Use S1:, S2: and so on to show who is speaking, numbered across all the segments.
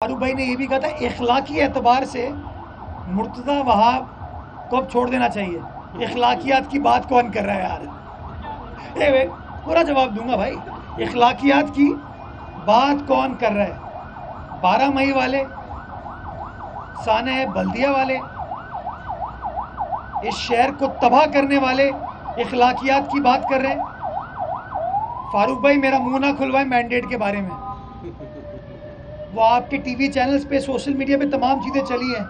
S1: फारूक भाई ने ये भी कहा था इखलाकी एतबार से मुर्तज़ा वहाब को अब छोड़ देना चाहिए। इखलाकियात की बात कौन कर रहा है यार? ए वे पूरा जवाब दूंगा भाई। इखलाकियात की बात कौन कर रहा है? 12 मई वाले, साने बल्दिया वाले, इस शहर को तबाह करने वाले इखलाकियात की बात कर रहे हैं। फारूक भाई मेरा मुंह ना खुलवाए मैंडेट के बारे में। वो आपके टीवी चैनल्स पे, सोशल मीडिया पे तमाम चीजें चली हैं।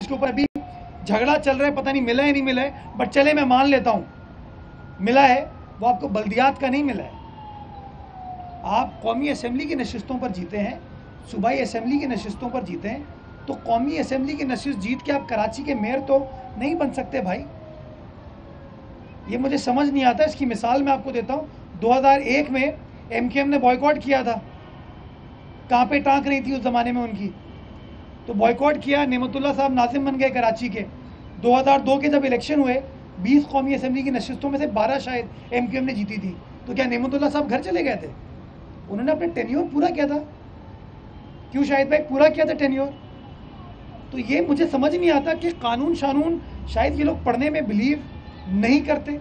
S1: इसके ऊपर अभी झगड़ा चल रहा है, पता नहीं मिला है नहीं मिला है, बट चले मैं मान लेता हूं मिला है। वो आपको बल्दियात का नहीं मिला है। आप कौमी असेंबली की नशिस्तों पर जीते हैं, सूबाई असेंबली की नशिस्तों पर जीते हैं, तो कौमी असेंबली की नशिस्त जीत के आप कराची के मेयर तो नहीं बन सकते भाई। ये मुझे समझ नहीं आता। इसकी मिसाल मैं आपको देता हूँ। 2001 में एमकेएम ने बॉयकॉट किया था। कहाँ पे टांक रही थी उस ज़माने में उनकी, तो बॉयकॉट किया। नेमतुल्लाह साहब नाजिम बन गए कराची के। 2002 के जब इलेक्शन हुए, 20 कौमी असेंबली की नशिस्तों में से 12 शायद एमकेएम ने जीती थी। तो क्या नेमतुल्लाह साहब घर चले गए थे? उन्होंने अपने टेन्योर पूरा किया था। क्यों शाहिद भाई? पूरा किया था टेन्योर। तो ये मुझे समझ नहीं आता कि कानून शानून शायद ये लोग पढ़ने में बिलीव नहीं करते।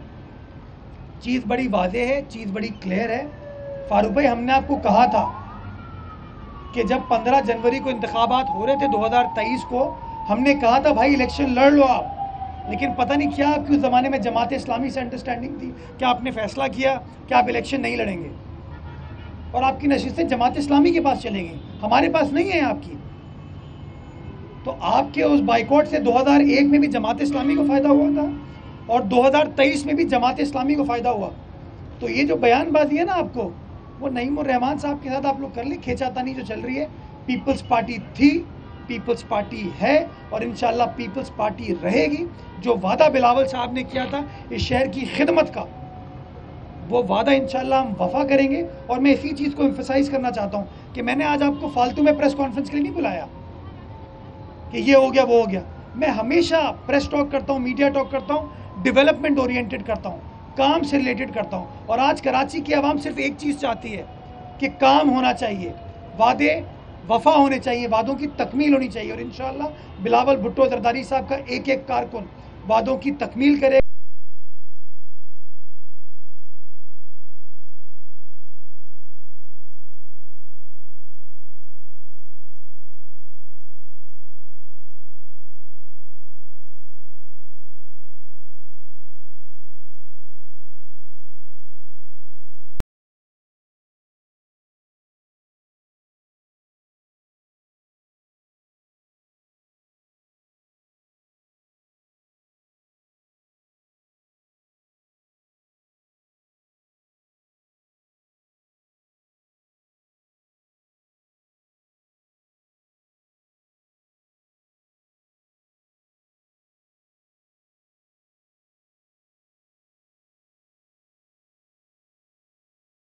S1: चीज़ बड़ी वाज़ेह है, चीज़ बड़ी क्लियर है। फारूक भाई हमने आपको कहा था कि जब 15 जनवरी को इंतखाबात हो रहे थे 2023 को, हमने कहा था भाई इलेक्शन लड़ लो आप। लेकिन पता नहीं क्या आपकी उस ज़माने में जमात इस्लामी से अंडरस्टैंडिंग थी, क्या आपने फैसला किया कि आप इलेक्शन नहीं लड़ेंगे और आपकी नशिस्तें जमात इस्लामी के पास चलेंगी, हमारे पास नहीं है आपकी। तो आपके उस बाइकॉट से 2001 में भी जमात इस्लामी को फ़ायदा हुआ था और 2023 में भी जमात इस्लामी को फ़ायदा हुआ। तो ये जो बयानबाजी है ना आपको, वो नईम उर रहमान साहब के साथ आप लोग कर ले। खींचातानी जो चल रही है, पीपल्स पार्टी थी, पीपल्स पार्टी है और इंशाल्लाह पीपल्स पार्टी रहेगी। जो वादा बिलावल साहब ने किया था इस शहर की खिदमत का, वो वादा इंशाल्लाह हम वफा करेंगे। और मैं इसी चीज़ को एम्फसाइज करना चाहता हूँ कि मैंने आज आपको फालतू में प्रेस कॉन्फ्रेंस के लिए नहीं बुलाया कि ये हो गया वो हो गया। मैं हमेशा प्रेस टॉक करता हूँ, मीडिया टॉक करता हूँ, डेवलपमेंट ओरिएंटेड करता हूँ, काम से रिलेटेड करता हूँ। और आज कराची की आवाम सिर्फ एक चीज़ चाहती है कि काम होना चाहिए, वादे वफा होने चाहिए, वादों की तकमील होनी चाहिए। और इंशाअल्लाह बिलावल भुट्टो जरदारी साहब का एक एक कारकुन वादों की तकमील करे।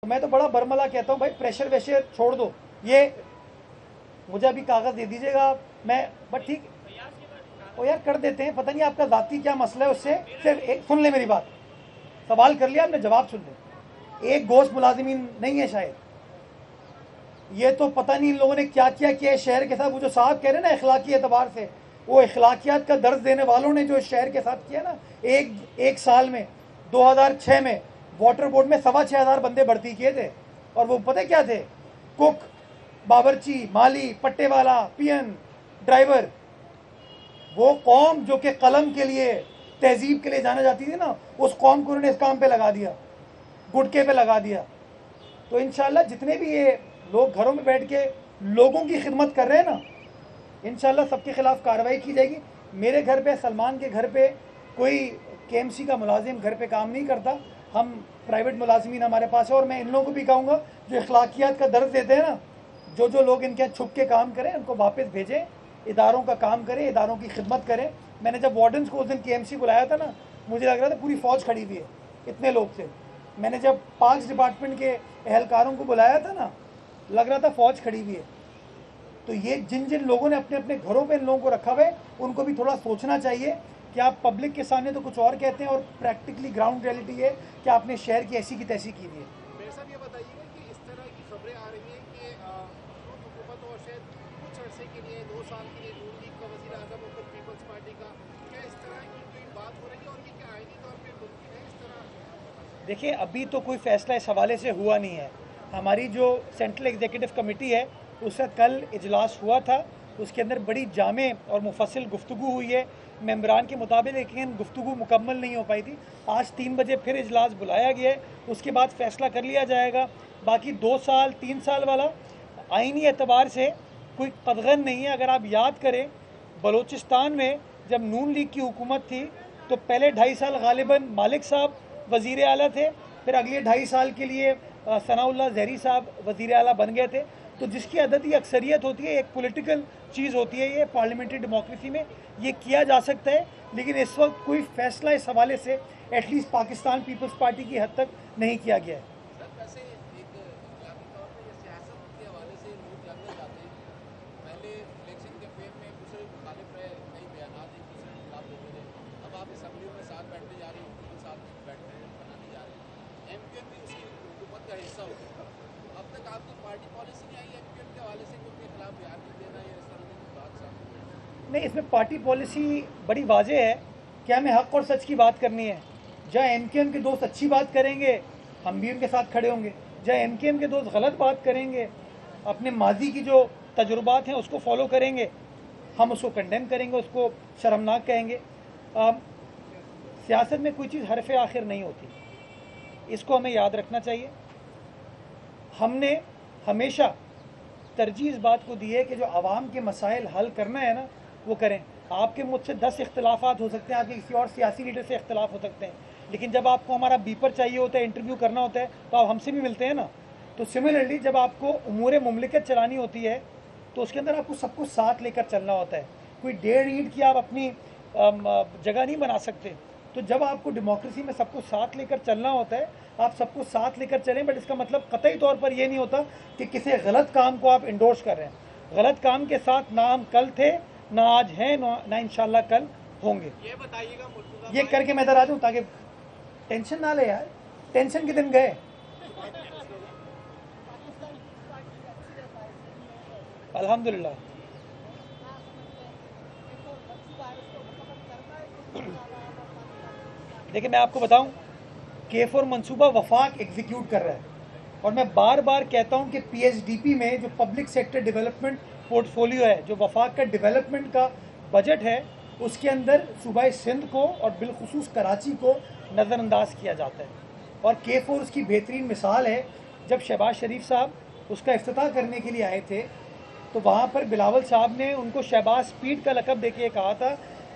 S1: मैं तो बड़ा बरमला कहता हूँ भाई, प्रेशर वैशर छोड़ दो। ये मुझे अभी कागज़ दे दीजिएगा, मैं बट ठीक ओ यार कर देते हैं। पता नहीं आपका ज़ाती क्या मसला है उससे। सिर्फ एक सुन ले मेरी बात, सवाल कर लिया आपने, जवाब सुन ले। एक गोश्त मुलाजिमीन नहीं है शायद, ये तो पता नहीं इन लोगों ने क्या किया कि शहर के साथ। वो जो साहब कह रहे हैं ना इखलाकी एतबार से, वो इखलाकियात का दर्ज देने वालों ने जो इस शहर के साथ किया ना, एक साल में 2006 में वाटर बोर्ड में 6,500 बंदे भर्ती किए थे। और वो पता क्या थे? कुक, बावर्ची, माली, पट्टे वाला, पियन, ड्राइवर। वो कौम जो कि कलम के लिए, तहजीब के लिए जाना जाती थी ना, उस कौम को उन्होंने इस काम पे लगा दिया, गुटके पे लगा दिया। तो इंशाल्लाह जितने भी ये लोग घरों में बैठ के लोगों की खिदमत कर रहे हैं ना, इंशाल्लाह सबके खिलाफ कार्रवाई की जाएगी। मेरे घर पे, सलमान के घर पे कोई केएमसी का मुलाजिम घर पे काम नहीं करता। हम प्राइवेट मुलाजिमीन हमारे पास है। और मैं इन लोगों को भी कहूँगा जो इखलाकियात का दर्ज देते हैं ना, जो लोग इनके यहाँ छुप के काम करें उनको वापस भेजें, इदारों का काम करें, इदारों की खिदमत करें। मैंने जब वार्डन्स को उस दिन केएमसी बुलाया था ना, मुझे लग रहा था पूरी फ़ौज खड़ी हुई है, इतने लोग थे। मैंने जब 5 डिपार्टमेंट के एहलकारों को बुलाया था ना, लग रहा था फ़ौज खड़ी हुई है। तो तो ये जिन जिन लोगों ने अपने अपने घरों पे इन लोगों को रखा हुआ है, उनको भी थोड़ा सोचना चाहिए कि आप पब्लिक के सामने तो कुछ और कहते हैं और प्रैक्टिकली ग्राउंड रियलिटी है कि आपने शहर की ऐसी की तैसी की हुई है।
S2: मेरे साहब ये बताइएगा कि इस तरह की खबरें आ रही हैं कि हुकूमत और शायद कुछ अरसे के लिए 2 साल के लिए नून लीग का वज़ीर आज़म और पीपल्स पार्टी का, क्या इस तरह की कोई बात हो रही है और ये क्या आईनी तौर पर मुमकिन है इस तरह?
S1: देखिए, अभी तो कोई फैसला इस हवाले से हुआ नहीं है। हमारी जो सेंट्रल एग्जीक्यूटिव कमेटी है उसका कल इजलास हुआ था, उसके अंदर बड़ी जामे और मुफस्सिल गुफ्तगू हुई है मेंबरान के मुताबिक, लेकिन गुफ्तगू मुकम्मल नहीं हो पाई थी। आज 3 बजे फिर इजलास बुलाया गया है, उसके बाद फैसला कर लिया जाएगा। बाकी 2 साल 3 साल वाला आईनी एतबार से कोई कदगन नहीं है। अगर आप याद करें, बलूचिस्तान में जब नून लीग की हुकूमत थी तो पहले 2.5 साल गालिबन मालिक साहब वज़ीर आला थे, फिर अगले 2.5 साल के लिए सनाउल्लाह ज़हरी साहब वज़ीर आला बन गए थे। तो जिसकी अददी अक्सरियत होती है, एक पॉलिटिकल चीज़ होती है, ये पार्लियामेंट्री डेमोक्रेसी में ये किया जा सकता है, लेकिन इस वक्त कोई फैसला इस हवाले से एटलीस्ट पाकिस्तान पीपल्स पार्टी की हद तक नहीं किया गया है।
S2: सर वैसे एक इलाकी तौर पर ये सियासत के हवाले से लोग जानना चाहते हैं, पहले इलेक्शन के फेम में दूसरे मुखालिफ रहे, कई बयान एक दूसरे के खिलाफ देते थे, अब आप असम्बलियों में साथ बैठने जा रहे हैं, उनके साथ बैठने बनाने जा रहे हैं, एमक्यूएम भी उसकी हुकूमत का हिस्सा होगी। अब तक आपकी पार्टी पॉलिसी नहीं आई एमक्यूएम के हवाले से कि उनके खिलाफ बयान नहीं देना या इस तरह की बात सामने?
S1: नहीं, इसमें पार्टी पॉलिसी बड़ी वाज़ेह है कि हमें हक़ और सच की बात करनी है। जहाँ एमकेएम के दोस्त अच्छी बात करेंगे हम भी उनके साथ खड़े होंगे, जहाँ एमकेएम के दोस्त गलत बात करेंगे, अपने माजी की जो तजुर्बात हैं उसको फॉलो करेंगे, हम उसको कंडेम करेंगे, उसको शर्मनाक कहेंगे। सियासत में कोई चीज़ हरफ आखिर नहीं होती, इसको हमें याद रखना चाहिए। हमने हमेशा तरजीह इस बात को दी है कि जो आवाम के मसाइल हल करना है ना, वो करें। आपके मुझसे 10 इख्तलाफात हो सकते हैं, आपके किसी और सियासी लीडर से इख्तलाफ हो सकते हैं, लेकिन जब आपको हमारा बीपर चाहिए होता है, इंटरव्यू करना होता है, तो आप हमसे भी मिलते हैं ना। तो सिमिलरली जब आपको उमूर मुमलिकत चलानी होती है तो उसके अंदर आपको सबको साथ लेकर चलना होता है। कोई 1.5 ईंट की आप अपनी जगह नहीं बना सकते। तो जब आपको डेमोक्रेसी में सबको साथ लेकर चलना होता है, आप सबको साथ लेकर चलें, बट इसका मतलब कतई तौर पर यह नहीं होता कि किसी गलत काम को आप इंडोर्स कर रहे हैं। गलत काम के साथ ना हम कल थे, ना आज हैं, ना इंशाल्लाह कल होंगे।
S2: ये बताइएगा,
S1: ये करके मैं इधर आ जाऊँ ताकि टेंशन ना ले यार, टेंशन के दिन गए। अल्हम्दुलिल्लाह। देखिए, मैं आपको बताऊं, K4 मंसूबा वफाक एग्जीक्यूट कर रहा है, और मैं बार बार कहता हूं कि PSDP में जो पब्लिक सेक्टर डेवलपमेंट पोर्टफोलियो है, जो वफाक का डेवलपमेंट का बजट है, उसके अंदर सूबाई सिंध को और बिलखुसूस कराची को नज़रअंदाज किया जाता है। और K4 उसकी बेहतरीन मिसाल है। जब शहबाज शरीफ साहब उसका इफ्तिताह करने के लिए आए थे तो वहाँ पर बिलावल साहब ने उनको शहबाज स्पीड का लक़ब देके कहा था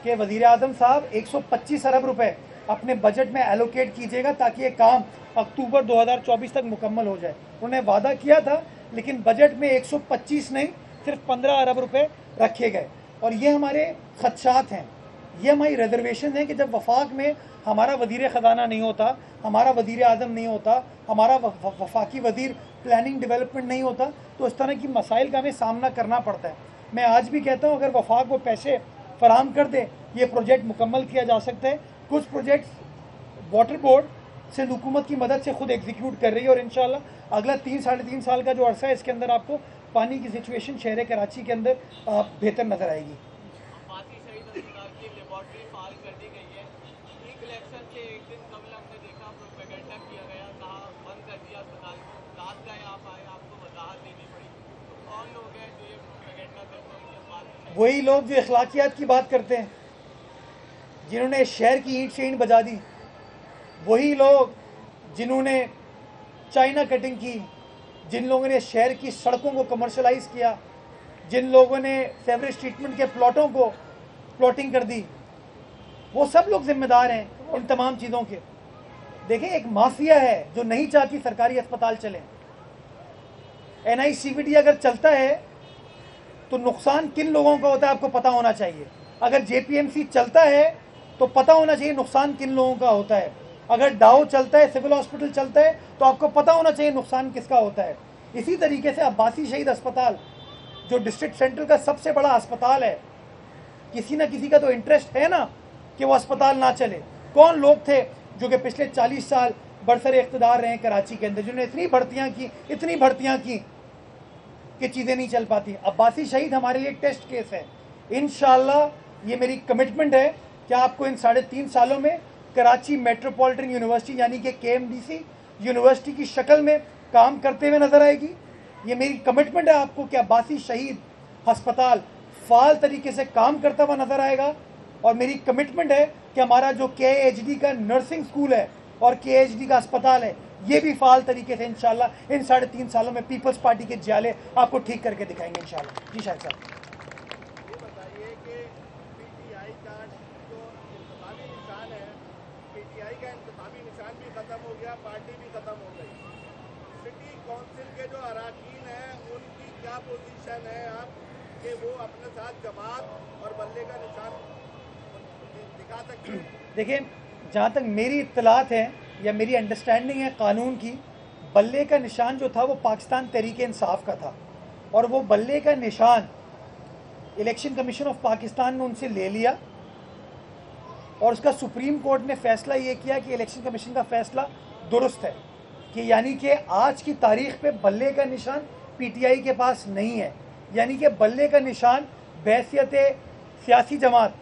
S1: कि वज़ीर आज़म साहब 125 अरब रुपए अपने बजट में एलोकेट कीजिएगा ताकि ये काम अक्टूबर 2024 तक मुकम्मल हो जाए। उन्होंने वादा किया था, लेकिन बजट में 125 नहीं, सिर्फ 15 अरब रुपए रखे गए। और ये हमारे खदशात हैं, ये हमारी रिजर्वेशन है कि जब वफाक में हमारा वज़ीर ख़जाना नहीं होता, हमारा वज़ीर आज़म नहीं होता, हमारा वफाकी वज़ीर प्लानिंग डेवलपमेंट नहीं होता, तो इस तरह की मसाइल का हमें सामना करना पड़ता है। मैं आज भी कहता हूँ, अगर वफाक वो पैसे फराहम कर दे, ये प्रोजेक्ट मुकम्मल किया जा सकता है। कुछ प्रोजेक्ट्स वाटर बोर्ड सिंध हुकूमत की मदद से खुद एग्जीक्यूट कर रही है, और इंशाल्लाह अगला 3-3.5 साल का जो अरसा है, इसके अंदर आपको पानी की सिचुएशन शहर कराची के अंदर बेहतर नज़र आएगी। वही लोग जो अखलाकियात की बात करते हैं, जिन्होंने शहर की ईंट से ईंट बजा दी, वही लोग जिन्होंने चाइना कटिंग की, जिन लोगों ने शहर की सड़कों को कमर्शलाइज किया, जिन लोगों ने सेवरेज ट्रीटमेंट के प्लॉटों को प्लॉटिंग कर दी, वो सब लोग जिम्मेदार हैं इन तमाम चीज़ों के। देखें, एक माफिया है जो नहीं चाहती सरकारी अस्पताल चलें। NICVD अगर चलता है तो नुकसान किन लोगों का होता है आपको पता होना चाहिए। अगर JPMC चलता है तो पता होना चाहिए नुकसान किन लोगों का होता है। अगर डाओ चलता है, सिविल हॉस्पिटल चलता है, तो आपको पता होना चाहिए नुकसान किसका होता है। इसी तरीके से अब्बासी शहीद अस्पताल जो डिस्ट्रिक्ट सेंट्रल का सबसे बड़ा अस्पताल है, किसी ना किसी का तो इंटरेस्ट है ना कि वो अस्पताल ना चले। कौन लोग थे जो कि पिछले 40 साल बरसर इख्तिदार रहे कराची के अंदर, जिन्होंने इतनी भर्तियां की कि चीज़ें नहीं चल पाती। अब्बासी शहीद हमारे लिए टेस्ट केस है। इंशाअल्लाह ये मेरी कमिटमेंट है कि आपको इन 3.5 सालों में कराची मेट्रोपॉलिटन यूनिवर्सिटी यानी कि KMDC यूनिवर्सिटी की शक्ल में काम करते हुए नजर आएगी। ये मेरी कमिटमेंट है आपको कि अब्बासी शहीद अस्पताल फाल तरीके से काम करता हुआ नजर आएगा। और मेरी कमिटमेंट है कि हमारा जो KHD का नर्सिंग स्कूल है और KHD का अस्पताल है, ये भी फाल तरीके से इंशाल्लाह इन 3.5 सालों में पीपल्स पार्टी के जाले आपको ठीक करके दिखाएंगे इंशाल्लाह। जी शायद साहब।
S3: ये बताइए कि PTI का जो इंतखाबी निशान है, PTI का इंतखाबी निशान भी ख़त्म हो गया, पार्टी भी ख़त्म हो गई। सिटी काउंसिल के जो अरकान हैं उनकी क्या पोजीशन है आप कि वो अपने साथ जमात और बल्ले का निशान दिखा सकते हैं?
S1: देखिए, जहाँ तक मेरी इत्तलात है या मेरी अंडरस्टैंडिंग है कानून की, बल्ले का निशान जो था वो पाकिस्तान तहरीक इंसाफ का था और वो बल्ले का निशान इलेक्शन कमीशन ऑफ पाकिस्तान ने उनसे ले लिया और उसका सुप्रीम कोर्ट ने फैसला ये किया कि इलेक्शन कमीशन का फैसला दुरुस्त है कि यानी कि आज की तारीख पे बल्ले का निशान PTI के पास नहीं है, यानी कि बल्ले का निशान बहैसियत सियासी जमात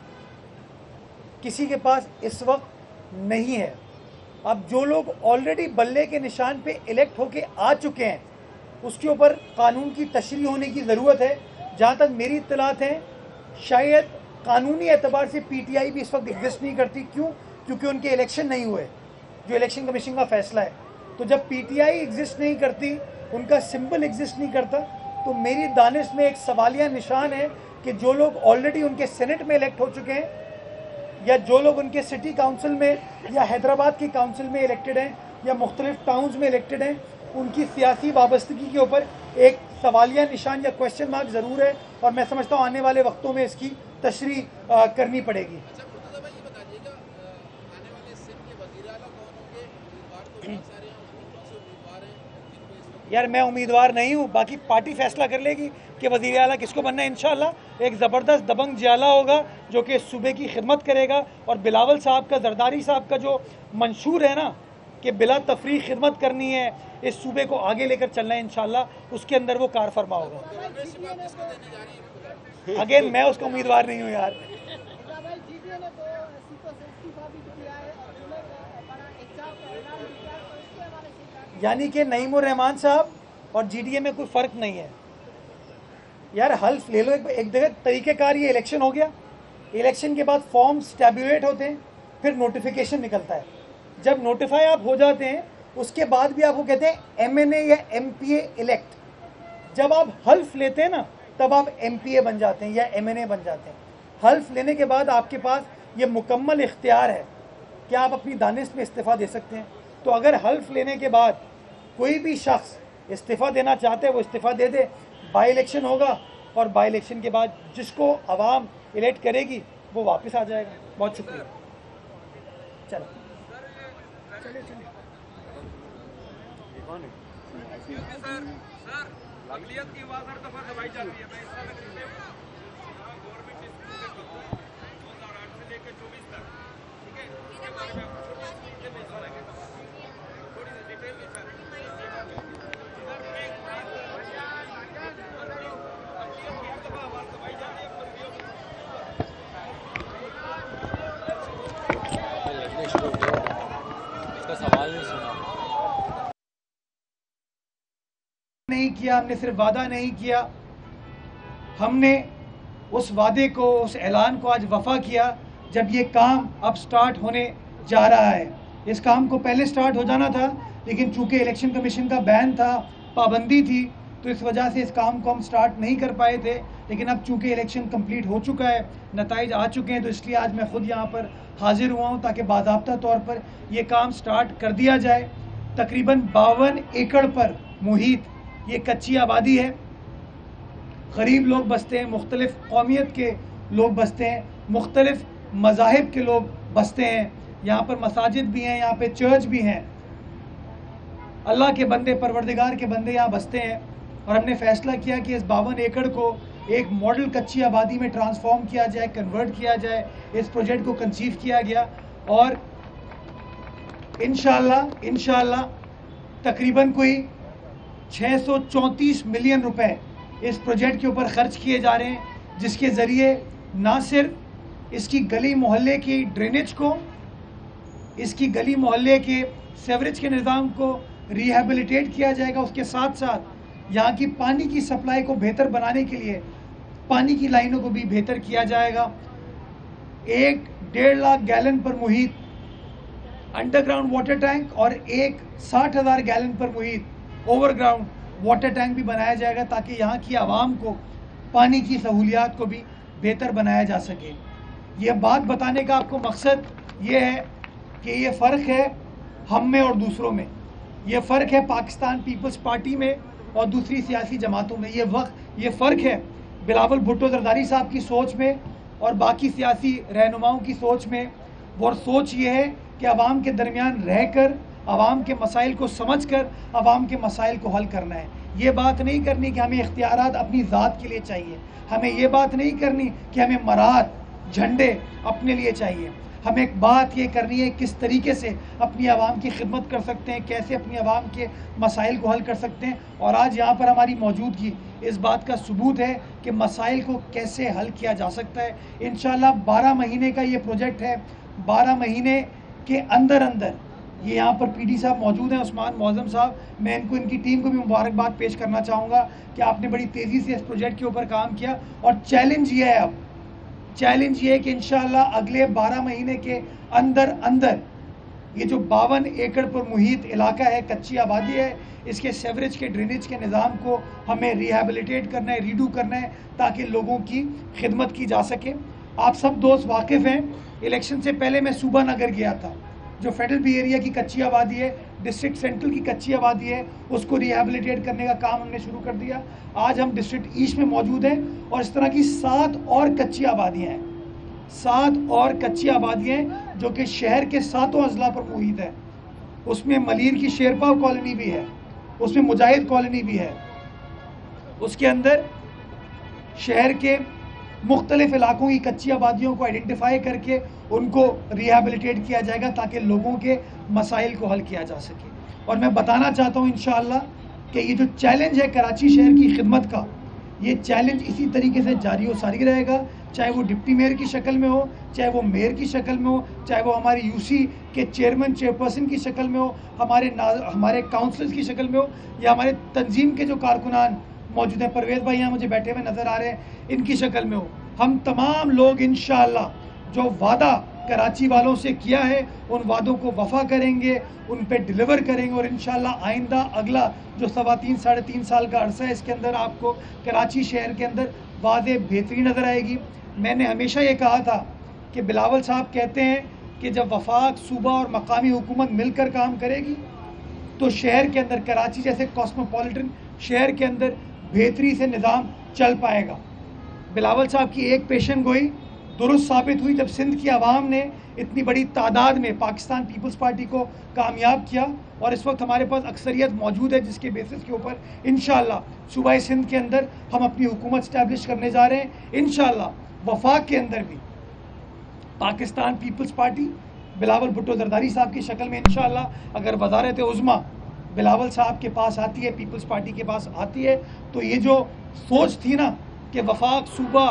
S1: किसी के पास इस वक्त नहीं है। अब जो लोग ऑलरेडी बल्ले के निशान पे इलेक्ट होके आ चुके हैं उसके ऊपर कानून की तशरीह होने की ज़रूरत है। जहाँ तक मेरी इत्तलात हैं, शायद कानूनी एतबार से PTI भी इस वक्त एग्जिस्ट नहीं करती। क्यों? क्योंकि उनके इलेक्शन नहीं हुए, जो इलेक्शन कमीशन का फैसला है। तो जब PTI एग्जिस्ट नहीं करती, उनका सिंबल एग्जिस्ट नहीं करता, तो मेरी दानिश में एक सवालिया निशान है कि जो लोग ऑलरेडी उनके सेनेट में इलेक्ट हो चुके हैं या जो लोग उनके सिटी काउंसिल में या हैदराबाद की काउंसिल में इलेक्टेड हैं या मुख्तलिफ टाउन्स में इलेक्टेड हैं, उनकी सियासी वाबस्तगी के ऊपर एक सवालिया निशान या क्वेश्चन मार्क ज़रूर है और मैं समझता हूँ आने वाले वक्तों में इसकी तशरीह करनी पड़ेगी।
S2: अच्छा मुर्तज़ा भाई, ये बताइएगा आने वाले सिंध के वज़ीर आला कौन होंगे? उम्मीदवार तो बहुत सारे हैं, कौन से उम्मीदवार हैं जिनको इस वक्त?
S1: यार मैं उम्मीदवार नहीं हूँ, बाकी पार्टी फैसला कर लेगी कि वज़ीर आला किसको बनना है। इंशाल्लाह एक ज़बरदस्त दबंग जियाला होगा जो कि सूबे की खिदमत करेगा और बिलावल साहब का, जरदारी साहब का जो मंशूर है ना कि बिला तफरी खिदमत करनी है, इस सूबे को आगे लेकर चलना है, इंशाल्लाह उसके अंदर वो कार फरमा होगा।
S2: मेंबरशिप आप किसको देने जा रही है?
S1: अगेन मैं उसका उम्मीदवार नहीं हूँ यार। यानी कि नईमुर रहमान साहब और GDA में कोई फ़र्क नहीं है यार। हल्फ ले लो एक जगह, तरीक़ेकार ये इलेक्शन हो गया, इलेक्शन के बाद फॉर्म्स टैब्यूलेट होते हैं, फिर नोटिफिकेशन निकलता है। जब नोटिफाई आप हो जाते हैं उसके बाद भी आपको कहते हैं MNA या MPA इलेक्ट। जब आप हल्फ लेते हैं ना तब आप MPA बन जाते हैं या MNA बन जाते हैं। हल्फ लेने के बाद आपके पास ये मुकम्मल इख्तियार है कि आप अपनी दानिश में इस्तीफ़ा दे सकते हैं। तो अगर हल्फ लेने के बाद कोई भी शख्स इस्तीफ़ा देना चाहते हैं वो इस्तीफ़ा दे दे। बाई इलेक्शन होगा और बाई इलेक्शन के बाद जिसको आवाम इलेक्ट करेगी वो वापस आ जाएगा। बहुत शुक्रिया। चलो
S3: अक़लियत की आवाज़ हर दफ़ा दबाई जाती है। मैं इस तरह से गवर्नमेंट स्कूल के 2008 से लेकर 24 तक, ठीक है, इसके बारे में आपको छोटी सी डिटेल में सारा कहता हूँ, थोड़ी सी डिटेल में सारा
S2: इसका सवाल नहीं सुना।
S1: नहीं किया, हमने सिर्फ वादा नहीं किया, हमने उस वादे को, उस ऐलान को आज वफा किया जब ये काम अब स्टार्ट होने जा रहा है। इस काम को पहले स्टार्ट हो जाना था लेकिन चूंकि इलेक्शन कमीशन का बैन था, पाबंदी थी, तो इस वजह से इस काम को हम स्टार्ट नहीं कर पाए थे। लेकिन अब चूंकि इलेक्शन कंप्लीट हो चुका है, नताइज आ चुके हैं, तो इसलिए आज मैं खुद यहाँ पर हाजिर हुआ हूँ ताकि बाज़ाब्ता तौर पर ये काम स्टार्ट कर दिया जाए। तकरीबन 52 एकड़ पर मुहित ये कच्ची आबादी है, गरीब लोग बसते हैं, मुख्तलिफ कौमियत के लोग बसते हैं, मुख्तलिफ मज़ाहिब के लोग बसते हैं। यहाँ पर मसाजिद भी हैं, यहाँ पे चर्च भी हैं, अल्लाह के बंदे, परवरदिगार के बंदे यहाँ बसते हैं। और हमने फैसला किया कि इस 52 एकड़ को एक मॉडल कच्ची आबादी में ट्रांसफॉर्म किया जाए, कन्वर्ट किया जाए। इस प्रोजेक्ट को कंसीव किया गया और इंशाल्लाह तकरीबन कोई 634 मिलियन रुपए इस प्रोजेक्ट के ऊपर खर्च किए जा रहे हैं, जिसके ज़रिए ना सिर्फ इसकी गली मोहल्ले की ड्रेनेज को, इसकी गली मोहल्ले के सेवरेज के निज़ाम को रिहेबिलिटेट किया जाएगा, उसके साथ साथ यहाँ की पानी की सप्लाई को बेहतर बनाने के लिए पानी की लाइनों को भी बेहतर किया जाएगा। 1.5 लाख गैलन पर मुहित अंडरग्राउंड वाटर टैंक और 60,000 गैलन पर मुहित ओवरग्राउंड वाटर टैंक भी बनाया जाएगा, ताकि यहाँ की आवाम को पानी की सहूलियात को भी बेहतर बनाया जा सके। ये बात बताने का आपको मकसद ये है कि ये फ़र्क है हम में और दूसरों में, ये फ़र्क है पाकिस्तान पीपल्स पार्टी में और दूसरी सियासी जमातों में, ये फ़र्क है बिलावल भुट्टो जरदारी साहब की सोच में और बाकी सियासी रहनुमाओं की सोच में। और सोच ये है कि आवाम के दरमियान रहकर, आवाम के मसाइल को समझकर आवाम के मसाइल को हल करना है। ये बात नहीं करनी कि हमें इख्तियारात अपनी ज़ात के लिए चाहिए, हमें ये बात नहीं करनी कि हमें मरात झंडे अपने लिए चाहिए। हमें एक बात ये करनी है किस तरीके से अपनी आवाम की खिदमत कर सकते हैं, कैसे अपनी आवाम के मसाइल को हल कर सकते हैं। और आज यहाँ पर हमारी मौजूदगी इस बात का सबूत है कि मसाइल को कैसे हल किया जा सकता है। इंशाल्लाह 12 महीने का ये प्रोजेक्ट है। 12 महीने के अंदर ये यहाँ पर पीडी साहब मौजूद हैं, उस्मान मौज़म साहब, मैं इनको, इनकी टीम को भी मुबारकबाद पेश करना चाहूँगा कि आपने बड़ी तेज़ी से इस प्रोजेक्ट के ऊपर काम किया। और चैलेंज ये है, अब चैलेंज ये है कि इंशाल्लाह अगले 12 महीने के अंदर ये जो 52 एकड़ पर मुहित इलाका है, कच्ची आबादी है, इसके सेवरेज के ड्रेनेज के निज़ाम को हमें रिहेबिलिटेट करना है, रीडू करना है, ताकि लोगों की खिदमत की जा सके। आप सब दोस्त वाकिफ़ हैं, इलेक्शन से पहले मैं सूबा नगर गया था, जो फेडरल बी एरिया की कच्ची आबादी है, डिस्ट्रिक्ट सेंट्रल की कच्ची आबादी है, उसको रिहेबिलिटेट करने का काम हमने शुरू कर दिया। आज हम डिस्ट्रिक्ट ईस्ट में मौजूद हैं और इस तरह की 7 और कच्ची आबादियाँ हैं, 7 और कच्ची आबादियाँ हैं जो कि शहर के 7 अजला पर मुहित है। उसमें मलीर की शेरपाव कॉलोनी भी है, उसमें मुजाहिद कॉलोनी भी है, उसके अंदर शहर के मुख्तलिफ इलाकों की कच्ची आबादियों को आइडेंटिफाई करके उनको रिहेबिलिटेट किया जाएगा, ताकि लोगों के मसाइल को हल किया जा सके। और मैं बताना चाहता हूँ इंशाअल्लाह कि ये जो चैलेंज है कराची शहर की खिदमत का, ये चैलेंज इसी तरीके से जारी व सारी रहेगा, चाहे वो डिप्टी मेयर की शक्ल में हो, चाहे वो मेयर की शक्ल में हो, चाहे वो हमारी यूसी के चेयरमैन चेयरपर्सन की शक्ल में हो, हमारे काउंसलर्स की शक्ल में हो, या हमारे तंजीम के जो कारकुनान मौजूद हैं, परवेज़ भाई यहाँ मुझे बैठे हुए नज़र आ रहे हैं, इनकी शक्ल में हो। हम तमाम लोग इंशाअल्लाह जो वादा कराची वालों से किया है उन वादों को वफा करेंगे, उन पे डिलीवर करेंगे। और इंशाअल्लाह आइंदा अगला जो 3.25 साढ़े 3 साल का अरसा है, इसके अंदर आपको कराची शहर के अंदर वाज़े बेहतरी नज़र आएगी। मैंने हमेशा ये कहा था कि बिलावल साहब कहते हैं कि जब वफाक, सूबा और मकामी हुकूमत मिलकर काम करेगी तो शहर के अंदर, कराची जैसे कॉस्मोपॉलिटन शहर के अंदर बेहतरी से निज़ाम चल पाएगा। बिलावल साहब की एक पेशन गोई दुरुस्त साबित हुई जब सिंध की आवाम ने इतनी बड़ी तादाद में पाकिस्तान पीपल्स पार्टी को कामयाब किया, और इस वक्त हमारे पास अक्सरियत मौजूद है, जिसके बेसिस के ऊपर इंशाअल्लाह सूबाए सिंध के अंदर हम अपनी हुकूमत स्टैब्लिश करने जा रहे हैं। इंशाअल्लाह वफाक के अंदर भी पाकिस्तान पीपल्स पार्टी बिलावल भुट्टो जरदारी साहब की शक्ल में इंशाअल्लाह अगर वज़ारत उज़्मा बिलावल साहब के पास आती है, पीपल्स पार्टी के पास आती है, तो ये जो सोच थी ना कि वफाक, सूबा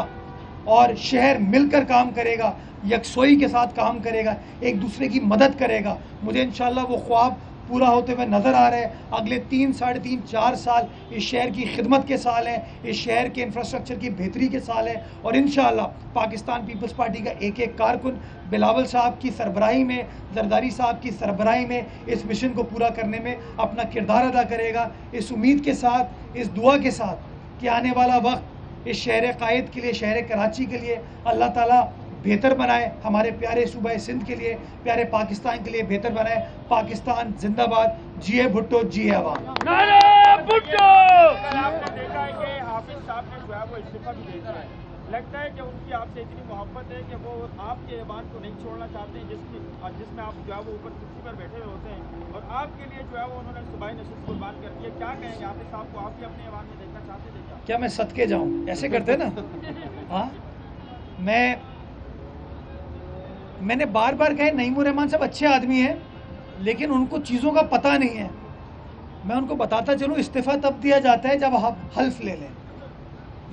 S1: और शहर मिलकर काम करेगा, यकसोई के साथ काम करेगा, एक दूसरे की मदद करेगा, मुझे इंशाअल्लाह वो ख्वाब पूरा होते हुए नज़र आ रहे हैं। अगले 3, साढ़े 3, 4 साल इस शहर की खिदमत के साल हैं, इस शहर के इंफ्रास्ट्रक्चर की बेहतरी के साल हैं, और इंशाअल्लाह पाकिस्तान पीपल्स पार्टी का एक एक कारकुन बिलावल साहब की सरबराही में, जरदारी साहब की सरबराही में इस मिशन को पूरा करने में अपना किरदार अदा करेगा। इस उम्मीद के साथ, इस दुआ के साथ कि आने वाला वक्त इस शहर कायद के लिए, शहर कराची के लिए अल्लाह ताला बेहतर बनाए, हमारे प्यारे सूबा सिंध के लिए, प्यारे पाकिस्तान के लिए बेहतर बनाए। पाकिस्तान जिंदाबाद, जिए भुट्टो, जिए अवाम।
S3: नारे भुट्टो। आपने देखा है कि हाफिज साहब ने जो है वो इस्तीफा भी दे दिया है,
S4: लगता है कि उनकी आपसे इतनी मोहब्बत है कि वो आपके ऐवान को नहीं छोड़ना चाहते हैं, जिसमें आप जो है वो ऊपर कुर्सी पर बैठे हुए होते हैं, और आपके लिए जो है वो उन्होंने सुबह नशिस्त कुर्बान कर दिया। क्या कहेंगे हाफिज साहब को, आप भी अपने ऐवान में देखना चाहते थे क्या?
S1: मैं सदके जाऊं? ऐसे करते ना। हाँ, मैंने बार बार कहा नईमुर रहमान साहब अच्छे आदमी हैं, लेकिन उनको चीज़ों का पता नहीं है। मैं उनको बताता चलूँ, इस्तीफ़ा तब दिया जाता है जब आप हल्फ ले लें।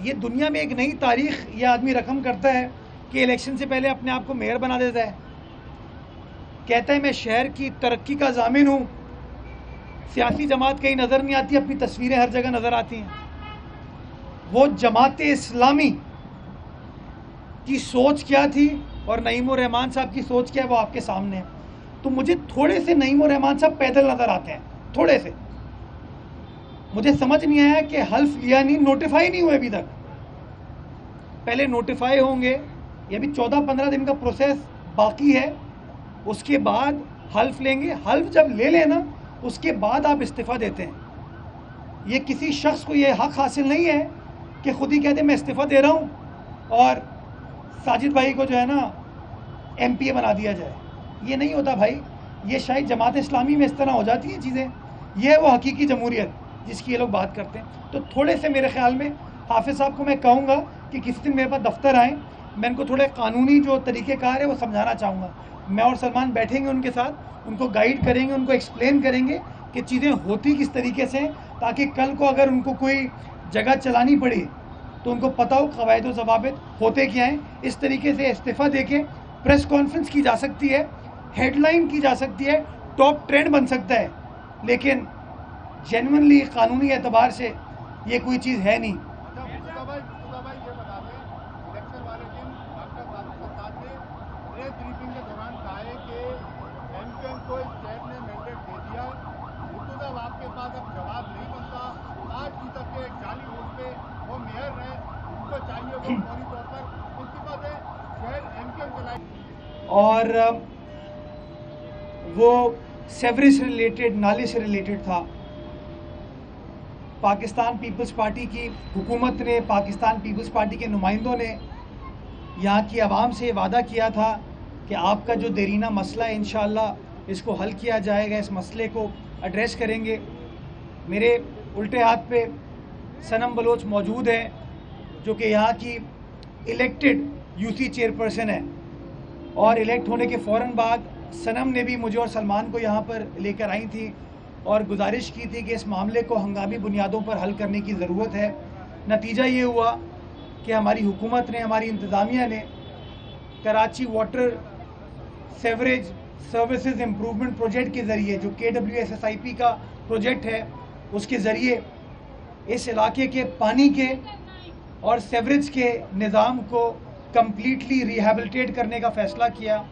S1: ये दुनिया में एक नई तारीख ये आदमी रकम करता है कि इलेक्शन से पहले अपने आप को मेयर बना देता है, कहता है मैं शहर की तरक्की का ज़ामिन हूँ, सियासी जमात कहीं नज़र नहीं आती, अपनी तस्वीरें हर जगह नज़र आती हैं। वो जमात इस्लामी की सोच क्या थी और नईमुर रहमान साहब की सोच क्या है, वो आपके सामने है। तो मुझे थोड़े से नईमुर रहमान साहब पैदल नज़र आते हैं, थोड़े से। मुझे समझ नहीं आया कि हल्फ लिया नहीं, नोटिफाई नहीं हुए अभी तक। पहले नोटिफाई होंगे, ये भी 14-15 दिन का प्रोसेस बाकी है, उसके बाद हल्फ लेंगे। हल्फ जब ले लेना उसके बाद आप इस्तीफ़ा देते हैं। ये किसी शख्स को ये हक हासिल नहीं है कि खुद ही कहते मैं इस्तीफ़ा दे रहा हूँ और साजिद भाई को जो है ना MPA बना दिया जाए। ये नहीं होता भाई, ये शायद जमात इस्लामी में इस तरह हो जाती हैं चीज़ें। ये है वो हकीकी जमहूरियत जिसकी ये लोग बात करते हैं। तो थोड़े से मेरे ख्याल में हाफिज़ साहब को मैं कहूँगा कि किसी दिन मेरे पास दफ्तर आएँ, मैं इनको थोड़े कानूनी जो तरीक़ेकार है वो समझाना चाहूँगा। मैं और सलमान बैठेंगे उनके साथ, उनको गाइड करेंगे, उनको एक्सप्लेन करेंगे कि चीज़ें होती किस तरीके से, ताकि कल को अगर उनको कोई जगह चलानी पड़ी तो उनको पता हो क़वायद व ज़वाबित होते क्या हैं। इस तरीके से इस्तीफ़ा देके प्रेस कॉन्फ्रेंस की जा सकती है, हेडलाइन की जा सकती है, टॉप ट्रेंड बन सकता है, लेकिन जेन्युइनली कानूनी एतबार से ये कोई चीज़ है नहीं।
S3: अच्छा मुर्तज़ा भाई ये बता दें, इलेक्शन वाले दिन डॉक्टर फारूक सत्तार ने प्रेस ब्रीफिंग के दौरान कहा है कि MQM को इस शहर ने मैंडेट दे दिया। मुर्तज़ा आपके पास अब जवाब नहीं बनता, 5% के एक जाली वोट पे वो मेयर है, उनको चाहिए वो फौरी तौर पर इस्तीफा दे, शहर MQM चलाए।
S1: और वो सेवरेज से रिलेटेड, नाले से रिलेटेड था। पाकिस्तान पीपल्स पार्टी की हुकूमत ने, पाकिस्तान पीपल्स पार्टी के नुमाइंदों ने यहाँ की आवाम से वादा किया था कि आपका जो देरीना मसला है इंशाअल्लाह इसको हल किया जाएगा, इस मसले को एड्रेस करेंगे। मेरे उल्टे हाथ पे सनम बलोच मौजूद हैं जो कि यहाँ की इलेक्टेड UC चेयरपर्सन है, और इलेक्ट होने के फ़ौरन बाद सनम ने भी मुझे और सलमान को यहाँ पर लेकर आई थी और गुजारिश की थी कि इस मामले को हंगामी बुनियादों पर हल करने की ज़रूरत है। नतीजा ये हुआ कि हमारी हुकूमत ने, हमारी इंतज़ामिया ने Karachi water sewerage services improvement project के ज़रिए, जो KWSSIP का प्रोजेक्ट है, उसके ज़रिए इस इलाके के पानी के और सेवरेज के निज़ाम को कम्प्लीटली रिहेबिलिटेट करने का फ़ैसला किया।